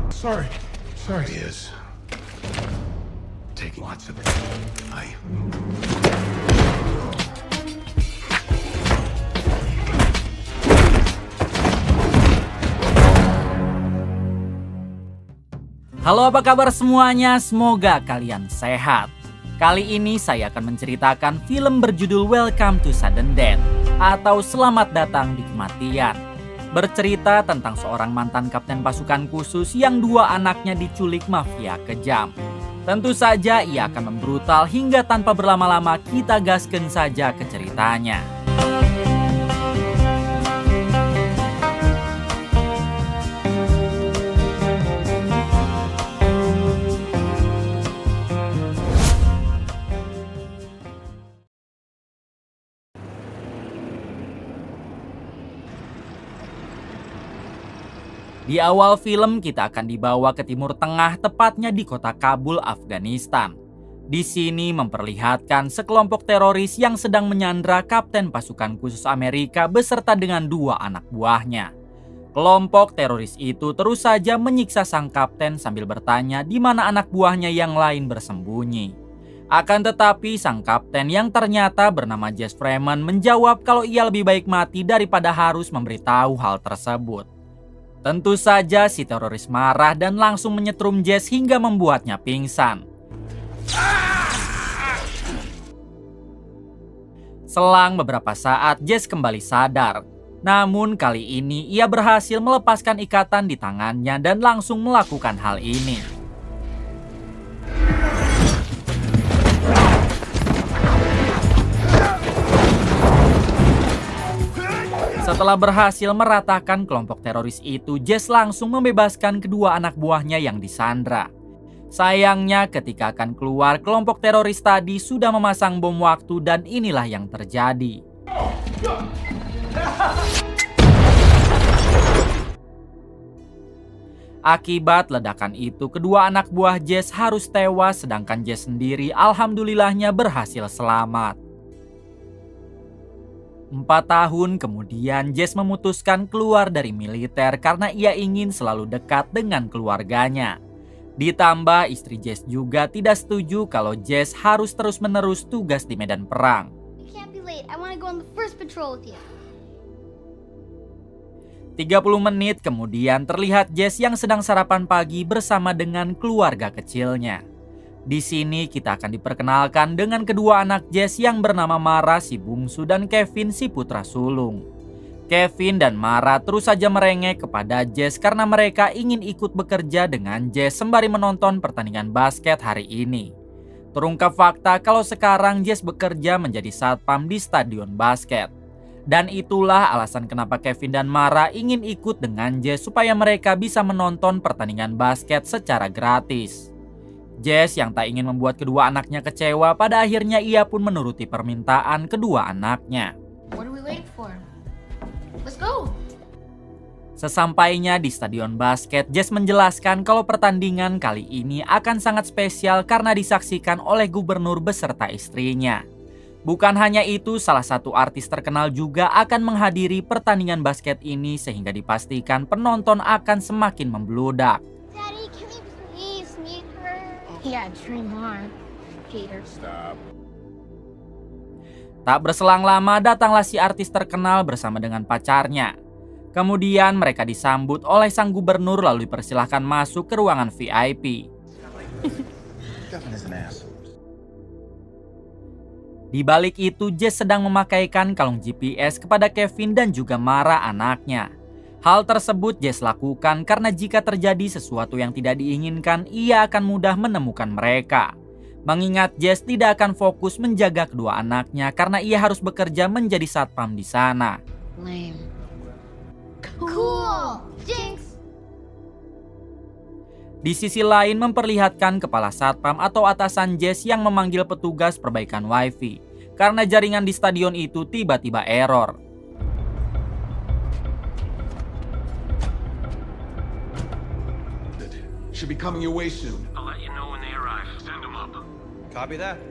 Sorry. He is taking lots of it. Halo, apa kabar semuanya? Semoga kalian sehat. Kali ini saya akan menceritakan film berjudul Welcome to Sudden Death atau Selamat Datang di Kematian. Bercerita tentang seorang mantan kapten pasukan khusus yang dua anaknya diculik mafia kejam. Tentu saja ia akan membrutal hingga tanpa berlama-lama kita gaskan saja ke ceritanya. Di awal film kita akan dibawa ke Timur Tengah, tepatnya di kota Kabul, Afghanistan. Di sini memperlihatkan sekelompok teroris yang sedang menyandra kapten pasukan khusus Amerika beserta dengan dua anak buahnya. Kelompok teroris itu terus saja menyiksa sang kapten sambil bertanya di mana anak buahnya yang lain bersembunyi. Akan tetapi sang kapten yang ternyata bernama Jess Freeman menjawab kalau ia lebih baik mati daripada harus memberitahu hal tersebut. Tentu saja si teroris marah dan langsung menyetrum Jess hingga membuatnya pingsan. Selang beberapa saat Jess kembali sadar. Namun kali ini ia berhasil melepaskan ikatan di tangannya dan langsung melakukan hal ini. Setelah berhasil meratakan kelompok teroris itu, Jess langsung membebaskan kedua anak buahnya yang disandra. Sayangnya ketika akan keluar, kelompok teroris tadi sudah memasang bom waktu dan inilah yang terjadi. Akibat ledakan itu, kedua anak buah Jess harus tewas sedangkan Jess sendiri alhamdulillahnya berhasil selamat. 4 tahun kemudian Jess memutuskan keluar dari militer karena ia ingin selalu dekat dengan keluarganya. Ditambah istri Jess juga tidak setuju kalau Jess harus terus-menerus tugas di medan perang. 30 menit kemudian terlihat Jess yang sedang sarapan pagi bersama dengan keluarga kecilnya. Di sini kita akan diperkenalkan dengan kedua anak Jess yang bernama Mara si bungsu dan Kevin si putra sulung. Kevin dan Mara terus saja merengek kepada Jess karena mereka ingin ikut bekerja dengan Jess sembari menonton pertandingan basket hari ini. Terungkap fakta kalau sekarang Jess bekerja menjadi satpam di stadion basket. Dan itulah alasan kenapa Kevin dan Mara ingin ikut dengan Jess supaya mereka bisa menonton pertandingan basket secara gratis. Jess yang tak ingin membuat kedua anaknya kecewa, pada akhirnya ia pun menuruti permintaan kedua anaknya. Sesampainya di stadion basket, Jess menjelaskan kalau pertandingan kali ini akan sangat spesial karena disaksikan oleh gubernur beserta istrinya. Bukan hanya itu, salah satu artis terkenal juga akan menghadiri pertandingan basket ini sehingga dipastikan penonton akan semakin membludak. Tak berselang lama datanglah si artis terkenal bersama dengan pacarnya. Kemudian mereka disambut oleh sang gubernur lalu dipersilahkan masuk ke ruangan VIP. Di balik itu Jess sedang memakaikan kalung GPS kepada Kevin dan juga Mara anaknya. Hal tersebut Jess lakukan karena jika terjadi sesuatu yang tidak diinginkan, ia akan mudah menemukan mereka. Mengingat Jess tidak akan fokus menjaga kedua anaknya karena ia harus bekerja menjadi satpam di sana. Cool. Jinx. Di sisi lain memperlihatkan kepala satpam atau atasan Jess yang memanggil petugas perbaikan wifi karena jaringan di stadion itu tiba-tiba error. Should be coming your way soon. I'll let you know when they arrive. Send them up. Copy that.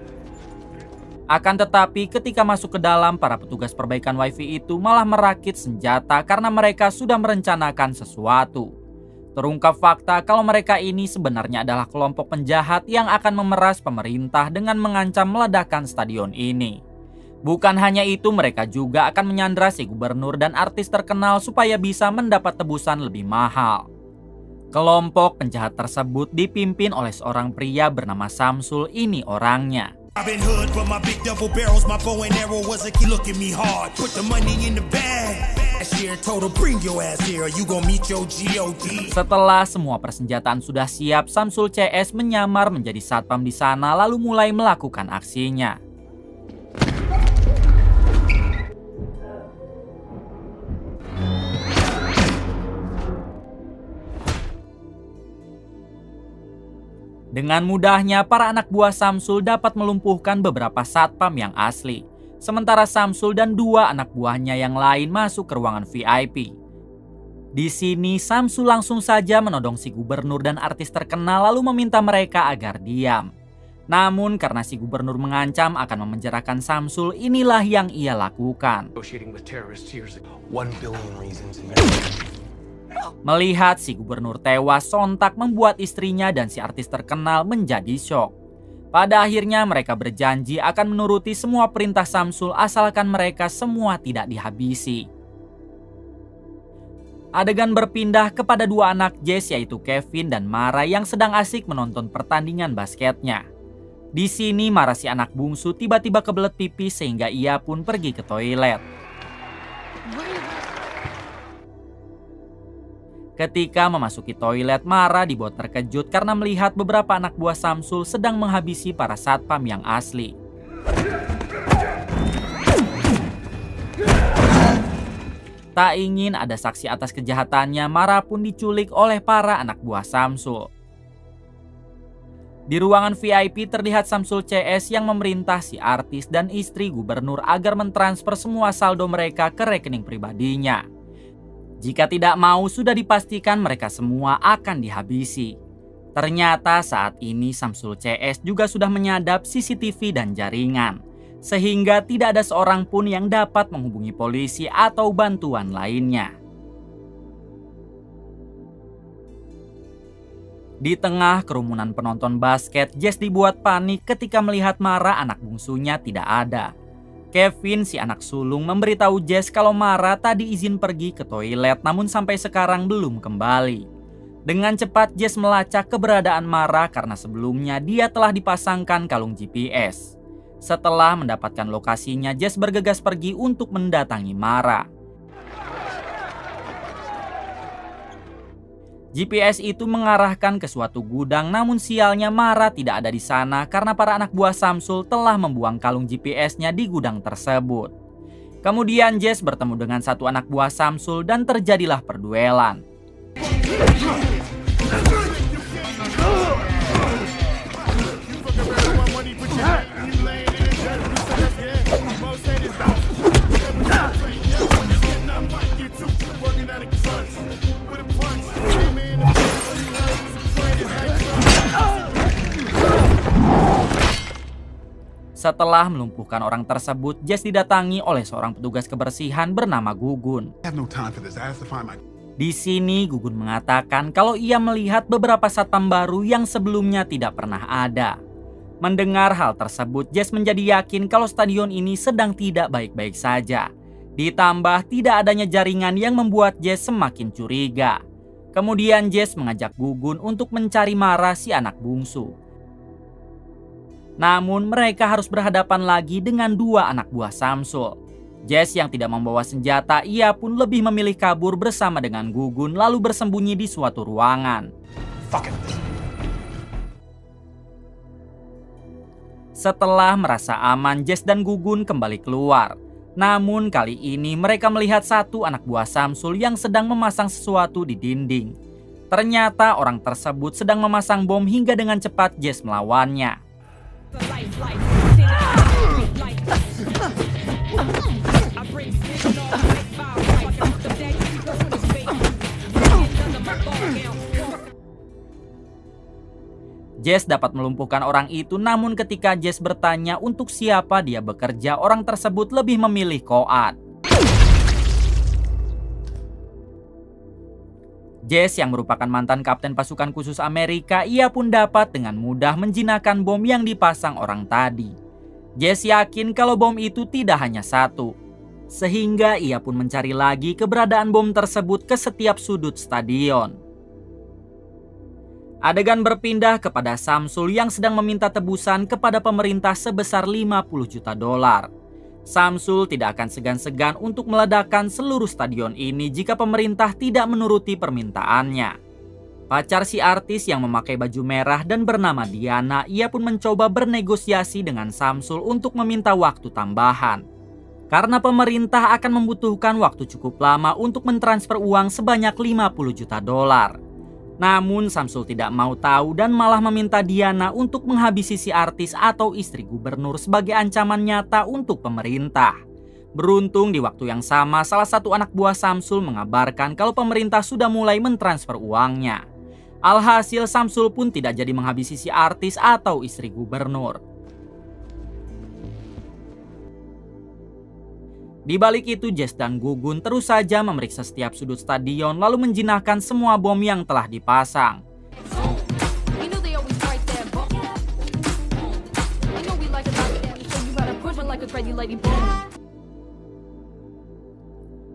Akan tetapi ketika masuk ke dalam, para petugas perbaikan wifi itu malah merakit senjata karena mereka sudah merencanakan sesuatu. Terungkap fakta kalau mereka ini sebenarnya adalah kelompok penjahat yang akan memeras pemerintah dengan mengancam meledakkan stadion ini. Bukan hanya itu, mereka juga akan menyandra si gubernur dan artis terkenal supaya bisa mendapat tebusan lebih mahal. Kelompok penjahat tersebut dipimpin oleh seorang pria bernama Samsul. Ini orangnya. Setelah semua persenjataan sudah siap, Samsul CS menyamar menjadi satpam di sana lalu mulai melakukan aksinya. Dengan mudahnya, para anak buah Samsul dapat melumpuhkan beberapa satpam yang asli. Sementara Samsul dan 2 anak buahnya yang lain masuk ke ruangan VIP. Di sini, Samsul langsung saja menodong si gubernur dan artis terkenal lalu meminta mereka agar diam. Namun karena si gubernur mengancam akan memenjarakan Samsul, inilah yang ia lakukan. Melihat si gubernur tewas, sontak membuat istrinya dan si artis terkenal menjadi syok. Pada akhirnya mereka berjanji akan menuruti semua perintah Samsul asalkan mereka semua tidak dihabisi. Adegan berpindah kepada 2 anak Jess yaitu Kevin dan Mara yang sedang asik menonton pertandingan basketnya. Di sini Mara si anak bungsu tiba-tiba kebelet pipis sehingga ia pun pergi ke toilet. Ketika memasuki toilet, Mara dibuat terkejut karena melihat beberapa anak buah Samsul sedang menghabisi para satpam yang asli. Tak ingin ada saksi atas kejahatannya, Mara pun diculik oleh para anak buah Samsul. Di ruangan VIP terlihat Samsul CS yang memerintah si artis dan istri gubernur agar mentransfer semua saldo mereka ke rekening pribadinya. Jika tidak mau, sudah dipastikan mereka semua akan dihabisi. Ternyata saat ini Samsul CS juga sudah menyadap CCTV dan jaringan, sehingga tidak ada seorang pun yang dapat menghubungi polisi atau bantuan lainnya. Di tengah kerumunan penonton basket, Jess dibuat panik ketika melihat Mara anak bungsunya tidak ada. Kevin si anak sulung memberitahu Jess kalau Mara tadi izin pergi ke toilet namun sampai sekarang belum kembali. Dengan cepat Jess melacak keberadaan Mara karena sebelumnya dia telah dipasangkan kalung GPS. Setelah mendapatkan lokasinya, Jess bergegas pergi untuk mendatangi Mara. GPS itu mengarahkan ke suatu gudang, namun sialnya Mara tidak ada di sana karena para anak buah Samsul telah membuang kalung GPS-nya di gudang tersebut. Kemudian Jess bertemu dengan satu anak buah Samsul dan terjadilah perduelan. Setelah melumpuhkan orang tersebut, Jess didatangi oleh seorang petugas kebersihan bernama Gugun. Di sini Gugun mengatakan kalau ia melihat beberapa satpam baru yang sebelumnya tidak pernah ada. Mendengar hal tersebut, Jess menjadi yakin kalau stadion ini sedang tidak baik-baik saja. Ditambah tidak adanya jaringan yang membuat Jess semakin curiga. Kemudian Jess mengajak Gugun untuk mencari Mara si anak bungsu. Namun mereka harus berhadapan lagi dengan 2 anak buah Samsul. Jess yang tidak membawa senjata, ia pun lebih memilih kabur bersama dengan Gugun lalu bersembunyi di suatu ruangan. Setelah merasa aman, Jess dan Gugun kembali keluar. Namun kali ini mereka melihat satu anak buah Samsul yang sedang memasang sesuatu di dinding. Ternyata orang tersebut sedang memasang bom hingga dengan cepat Jess melawannya. Jess dapat melumpuhkan orang itu, namun ketika Jess bertanya untuk siapa dia bekerja, orang tersebut lebih memilih koat. Jess yang merupakan mantan kapten pasukan khusus Amerika, ia pun dapat dengan mudah menjinakkan bom yang dipasang orang tadi. Jess yakin kalau bom itu tidak hanya satu, sehingga ia pun mencari lagi keberadaan bom tersebut ke setiap sudut stadion. Adegan berpindah kepada Samsul yang sedang meminta tebusan kepada pemerintah sebesar 50 juta dolar. Samsul tidak akan segan-segan untuk meledakkan seluruh stadion ini jika pemerintah tidak menuruti permintaannya. Pacar si artis yang memakai baju merah dan bernama Diana, ia pun mencoba bernegosiasi dengan Samsul untuk meminta waktu tambahan. Karena pemerintah akan membutuhkan waktu cukup lama untuk mentransfer uang sebanyak 50 juta dolar. Namun Samsul tidak mau tahu dan malah meminta Diana untuk menghabisi si artis atau istri gubernur sebagai ancaman nyata untuk pemerintah. Beruntung di waktu yang sama salah satu anak buah Samsul mengabarkan kalau pemerintah sudah mulai mentransfer uangnya. Alhasil Samsul pun tidak jadi menghabisi si artis atau istri gubernur. Di balik itu, Jess dan Gugun terus saja memeriksa setiap sudut stadion lalu menjinakkan semua bom yang telah dipasang.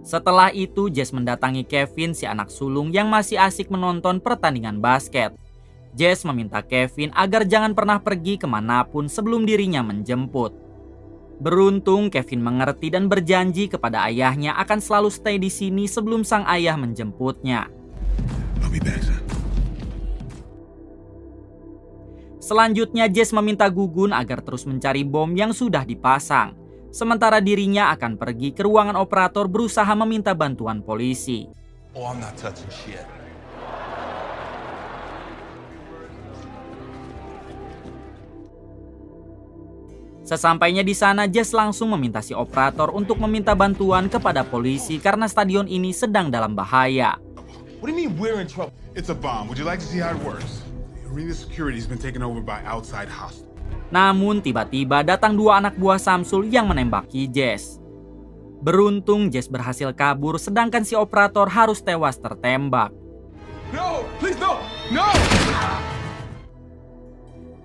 Setelah itu, Jess mendatangi Kevin, si anak sulung yang masih asik menonton pertandingan basket. Jess meminta Kevin agar jangan pernah pergi kemanapun sebelum dirinya menjemput. Beruntung Kevin mengerti dan berjanji kepada ayahnya akan selalu stay di sini sebelum sang ayah menjemputnya. Selanjutnya Jess meminta Gugun agar terus mencari bom yang sudah dipasang. Sementara dirinya akan pergi ke ruangan operator berusaha meminta bantuan polisi. Oh, I'm not touching shit. Sesampainya di sana, Jess langsung meminta si operator untuk meminta bantuan kepada polisi karena stadion ini sedang dalam bahaya. What do you mean we're in trouble? It's a bomb. Would you like to see how it works? The arena security has been taken over by outside hostiles. Namun tiba-tiba datang dua anak buah Samsul yang menembaki Jess. Beruntung Jess berhasil kabur sedangkan si operator harus tewas tertembak. No, please no, no!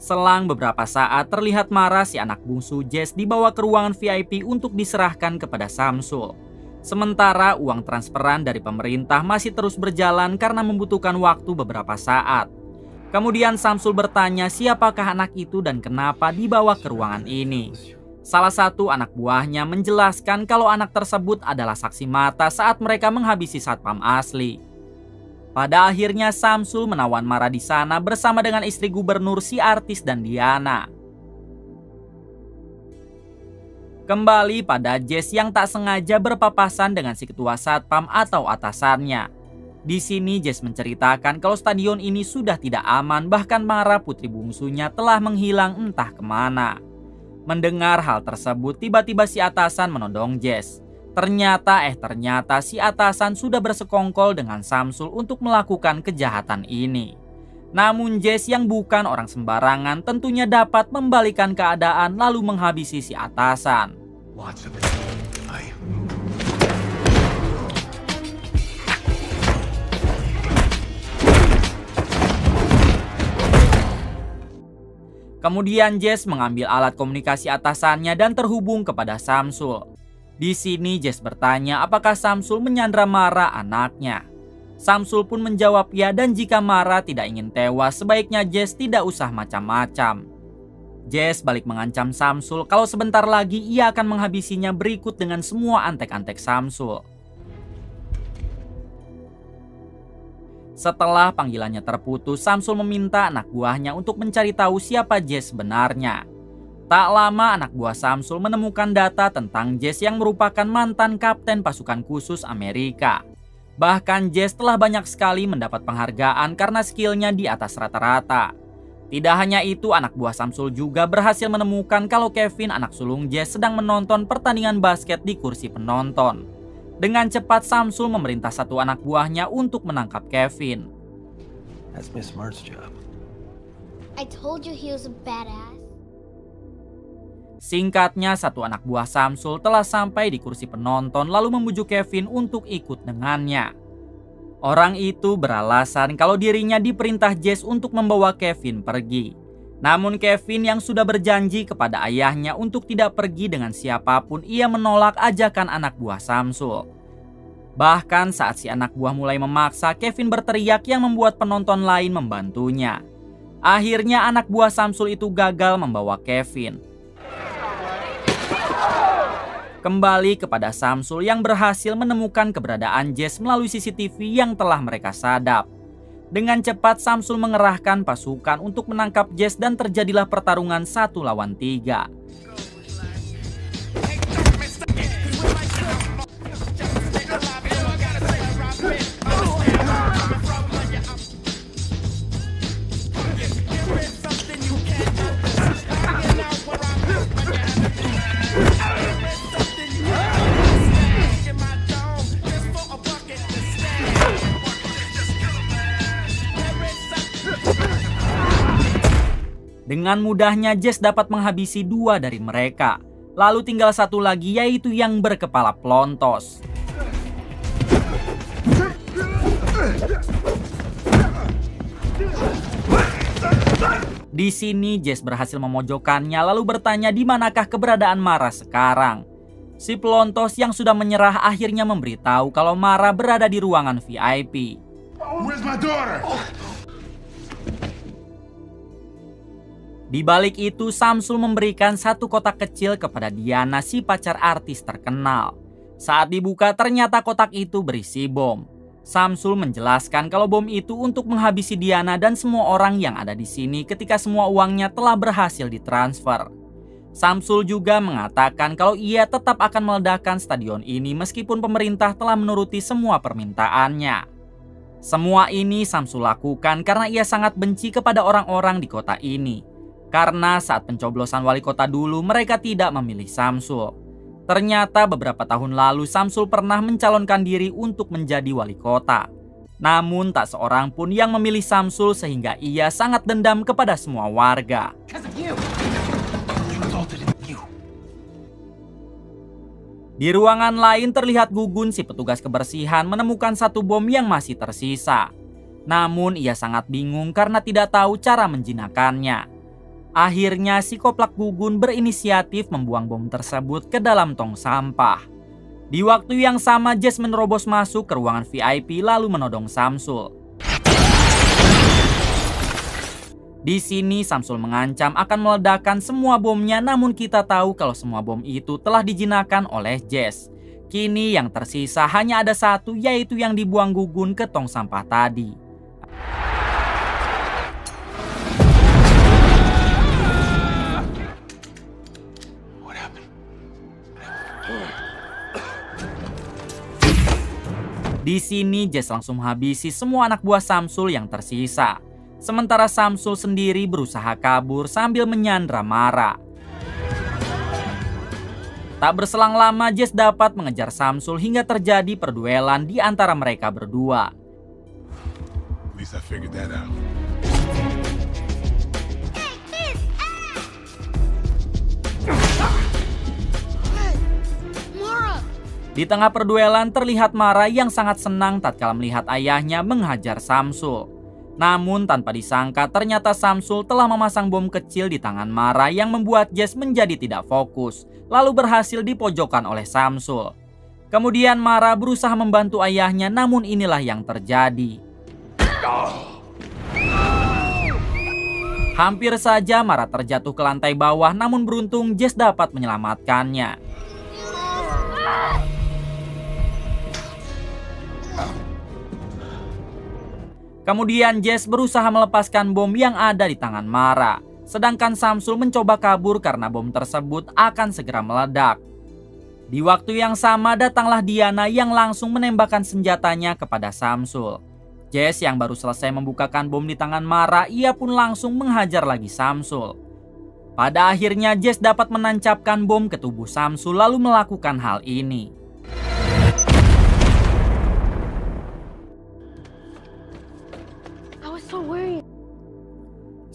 Selang beberapa saat terlihat marah si anak bungsu Jess dibawa ke ruangan VIP untuk diserahkan kepada Samsul. Sementara uang transferan dari pemerintah masih terus berjalan karena membutuhkan waktu beberapa saat. Kemudian Samsul bertanya siapakah anak itu dan kenapa dibawa ke ruangan ini. Salah satu anak buahnya menjelaskan kalau anak tersebut adalah saksi mata saat mereka menghabisi satpam asli. Pada akhirnya Samsul menawan Mara di sana bersama dengan istri gubernur, si artis dan Diana. Kembali pada Jess yang tak sengaja berpapasan dengan si ketua satpam atau atasannya. Di sini Jess menceritakan kalau stadion ini sudah tidak aman, bahkan Mara putri bungsunya telah menghilang entah kemana. Mendengar hal tersebut, tiba-tiba si atasan menodong Jess. Ternyata si atasan sudah bersekongkol dengan Samsul untuk melakukan kejahatan ini. Namun Jess yang bukan orang sembarangan tentunya dapat membalikan keadaan lalu menghabisi si atasan. Kemudian Jess mengambil alat komunikasi atasannya dan terhubung kepada Samsul. Di sini Jess bertanya apakah Samsul menyandra Mara anaknya. Samsul pun menjawab ya, dan jika Mara tidak ingin tewas sebaiknya Jess tidak usah macam-macam. Jess balik mengancam Samsul kalau sebentar lagi ia akan menghabisinya berikut dengan semua antek-antek Samsul. Setelah panggilannya terputus, Samsul meminta anak buahnya untuk mencari tahu siapa Jess sebenarnya. Tak lama anak buah Samsul menemukan data tentang Jess yang merupakan mantan kapten pasukan khusus Amerika. Bahkan Jess telah banyak sekali mendapat penghargaan karena skillnya di atas rata-rata. Tidak hanya itu, anak buah Samsul juga berhasil menemukan kalau Kevin, anak sulung Jess, sedang menonton pertandingan basket di kursi penonton. Dengan cepat Samsul memerintah satu anak buahnya untuk menangkap Kevin. That's Miss Smart's job. I told you he was a badass. Singkatnya, satu anak buah Samsul telah sampai di kursi penonton lalu membujuk Kevin untuk ikut dengannya. Orang itu beralasan kalau dirinya diperintah Jess untuk membawa Kevin pergi. Namun Kevin yang sudah berjanji kepada ayahnya untuk tidak pergi dengan siapapun, ia menolak ajakan anak buah Samsul. Bahkan saat si anak buah mulai memaksa, Kevin berteriak yang membuat penonton lain membantunya. Akhirnya anak buah Samsul itu gagal membawa Kevin. Kembali kepada Samsul yang berhasil menemukan keberadaan Jess melalui CCTV yang telah mereka sadap. Dengan cepat Samsul mengerahkan pasukan untuk menangkap Jess dan terjadilah pertarungan 1 lawan 3. Dengan mudahnya Jess dapat menghabisi 2 dari mereka. Lalu tinggal satu lagi, yaitu yang berkepala pelontos. Di sini Jess berhasil memojokkannya lalu bertanya di manakah keberadaan Mara sekarang. Si pelontos yang sudah menyerah akhirnya memberitahu kalau Mara berada di ruangan VIP. Where's my daughter? Di balik itu, Samsul memberikan satu kotak kecil kepada Diana, si pacar artis terkenal. Saat dibuka, ternyata kotak itu berisi bom. Samsul menjelaskan kalau bom itu untuk menghabisi Diana dan semua orang yang ada di sini ketika semua uangnya telah berhasil ditransfer. Samsul juga mengatakan kalau ia tetap akan meledakkan stadion ini meskipun pemerintah telah menuruti semua permintaannya. Semua ini Samsul lakukan karena ia sangat benci kepada orang-orang di kota ini. Karena saat pencoblosan wali kota dulu mereka tidak memilih Samsul. Ternyata beberapa tahun lalu Samsul pernah mencalonkan diri untuk menjadi wali kota. Namun tak seorang pun yang memilih Samsul sehingga ia sangat dendam kepada semua warga. Di ruangan lain terlihat Gugun, si petugas kebersihan, menemukan satu bom yang masih tersisa. Namun ia sangat bingung karena tidak tahu cara menjinakkannya. Akhirnya si koplak Gugun berinisiatif membuang bom tersebut ke dalam tong sampah. Di waktu yang sama Jess menerobos masuk ke ruangan VIP lalu menodong Samsul. Di sini Samsul mengancam akan meledakkan semua bomnya, namun kita tahu kalau semua bom itu telah dijinakkan oleh Jess. Kini yang tersisa hanya ada satu, yaitu yang dibuang Gugun ke tong sampah tadi. Di sini Jess langsung menghabisi semua anak buah Samsul yang tersisa. Sementara Samsul sendiri berusaha kabur sambil menyandra Mara. Tak berselang lama Jess dapat mengejar Samsul hingga terjadi perduelan di antara mereka berdua. At least I figured that out. Di tengah perduelan terlihat Mara yang sangat senang tatkala melihat ayahnya menghajar Samsul. Namun tanpa disangka ternyata Samsul telah memasang bom kecil di tangan Mara yang membuat Jess menjadi tidak fokus, lalu berhasil dipojokkan oleh Samsul. Kemudian Mara berusaha membantu ayahnya, namun inilah yang terjadi. Hampir saja Mara terjatuh ke lantai bawah, namun beruntung Jess dapat menyelamatkannya. Kemudian Jess berusaha melepaskan bom yang ada di tangan Mara. Sedangkan Samsul mencoba kabur karena bom tersebut akan segera meledak. Di waktu yang sama datanglah Diana yang langsung menembakkan senjatanya kepada Samsul. Jess yang baru selesai membukakan bom di tangan Mara, ia pun langsung menghajar lagi Samsul. Pada akhirnya Jess dapat menancapkan bom ke tubuh Samsul lalu melakukan hal ini.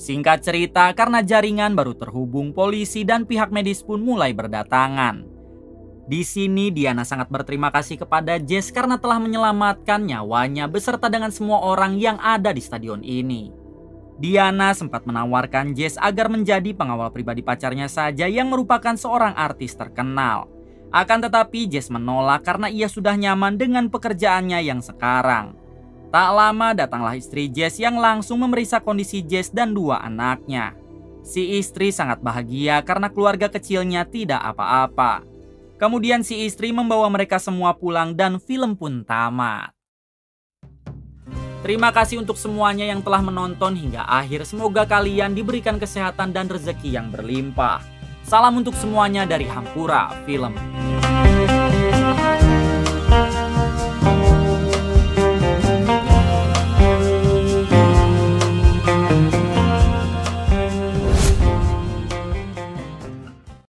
Singkat cerita, karena jaringan baru terhubung, polisi dan pihak medis pun mulai berdatangan. Di sini Diana sangat berterima kasih kepada Jess karena telah menyelamatkan nyawanya beserta dengan semua orang yang ada di stadion ini. Diana sempat menawarkan Jess agar menjadi pengawal pribadi pacarnya saja yang merupakan seorang artis terkenal. Akan tetapi Jess menolak karena ia sudah nyaman dengan pekerjaannya yang sekarang. Tak lama datanglah istri Jess yang langsung memeriksa kondisi Jess dan 2 anaknya. Si istri sangat bahagia karena keluarga kecilnya tidak apa-apa. Kemudian si istri membawa mereka semua pulang dan film pun tamat. Terima kasih untuk semuanya yang telah menonton hingga akhir. Semoga kalian diberikan kesehatan dan rezeki yang berlimpah. Salam untuk semuanya dari Hampura Film.